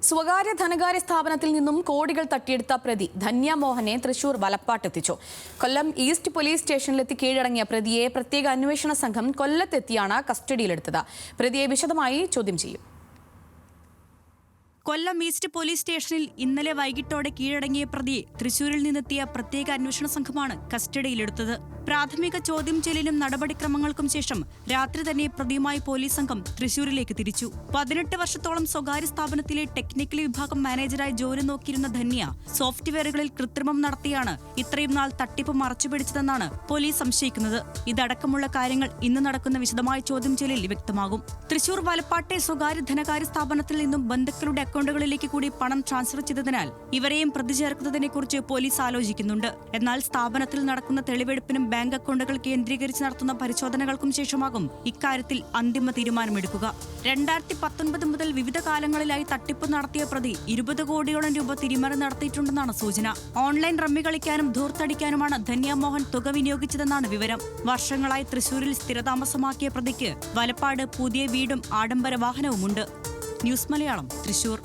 സ്വകാര്യ ധനകാര്യ സ്ഥാപനത്തിൽ നിന്നും കോടികൾ തട്ടിയെടുത്ത പ്രതി ധന്യ മോഹനെ തൃശൂർ വലപ്പാട്ടെത്തിച്ചു. കൊല്ലം ഈസ്റ്റ് പോലീസ് സ്റ്റേഷനിലെത്തി കീഴടങ്ങിയ പ്രതിയെ പ്രത്യേക അന്വേഷണ സംഘം കൊല്ലത്തെത്തിയാണ് കസ്റ്റഡിയിലെടുത്തത്. പ്രതിയെ വിശദമായി ചോദ്യം ചെയ്യും. കൊല്ലം ഈസ്റ്റ് പോലീസ് സ്റ്റേഷനിൽ ഇന്നലെ വൈകിട്ടോടെ കീഴടങ്ങിയ പ്രതിയെ തൃശൂരിൽ നിന്നെത്തിയ പ്രത്യേക അന്വേഷണ സംഘമാണ് കസ്റ്റഡിയിലെടുത്തത്. പ്രാഥമിക ചോദ്യം ചെയ്യലിനും നടപടിക്രമങ്ങൾക്കും ശേഷം രാത്രി തന്നെ പ്രതിയുമായി പോലീസ് സംഘം തൃശൂരിലേക്ക് തിരിച്ചു. 18 വർഷത്തോളം സ്വകാര്യ സ്ഥാപനത്തിലെ ടെക്നിക്കൽ വിഭാഗം മാനേജറായി ജോലി നോക്കിയിരുന്ന ധന്യ സോഫ്റ്റ്വെയറുകളിൽ കൃത്രിമം നടത്തിയാണ് ഇത്രയും നാൾ തട്ടിപ്പ് മറച്ചുപിടിച്ചതെന്നാണ് പോലീസ് സംശയിക്കുന്നത്. ഇതടക്കമുള്ള കാര്യങ്ങൾ ഇന്ന് നടക്കുന്ന വിശദമായ ചോദ്യം ചെയ്യലിൽ വ്യക്തമാകും. തൃശൂർ വലപ്പാട്ടെ സ്വകാര്യ ധനകാര്യ സ്ഥാപനത്തിൽ നിന്നും ബന്ധുക്കളുടെ അക്കൗണ്ടുകളിലേക്ക് കൂടി പണം ട്രാൻസ്ഫർ ചെയ്തതിനാൽ ഇവരെയും പ്രതി ചേർക്കുന്നതിനെക്കുറിച്ച് പോലീസ് ആലോചിക്കുന്നുണ്ട്. എന്നാൽ സ്ഥാപനത്തിൽ നടക്കുന്ന തെളിവെടുപ്പിനും ബാങ്ക് അക്കൗണ്ടുകൾ കേന്ദ്രീകരിച്ച് നടത്തുന്ന പരിശോധനകൾക്കും ശേഷമാകും ഇക്കാര്യത്തിൽ അന്തിമ തീരുമാനമെടുക്കുക. 2019 മുതൽ വിവിധ കാലങ്ങളിലായി തട്ടിപ്പ് നടത്തിയ പ്രതി 20 കോടിയോളം രൂപ തിരിമറി നടത്തിയിട്ടുണ്ടെന്നാണ് സൂചന. ഓൺലൈൻ റമ്മി കളിക്കാനും ധൂർത്തടിക്കാനുമാണ് ധന്യ മോഹൻ തുക വിനിയോഗിച്ചതെന്നാണ് വിവരം. വർഷങ്ങളായി തൃശൂരിൽ സ്ഥിരതാമസമാക്കിയ പ്രതിക്ക് വലപ്പാട് പുതിയ വീടും ആഡംബര വാഹനവുമുണ്ട്. ന്യൂസ് മലയാളം, തൃശൂർ.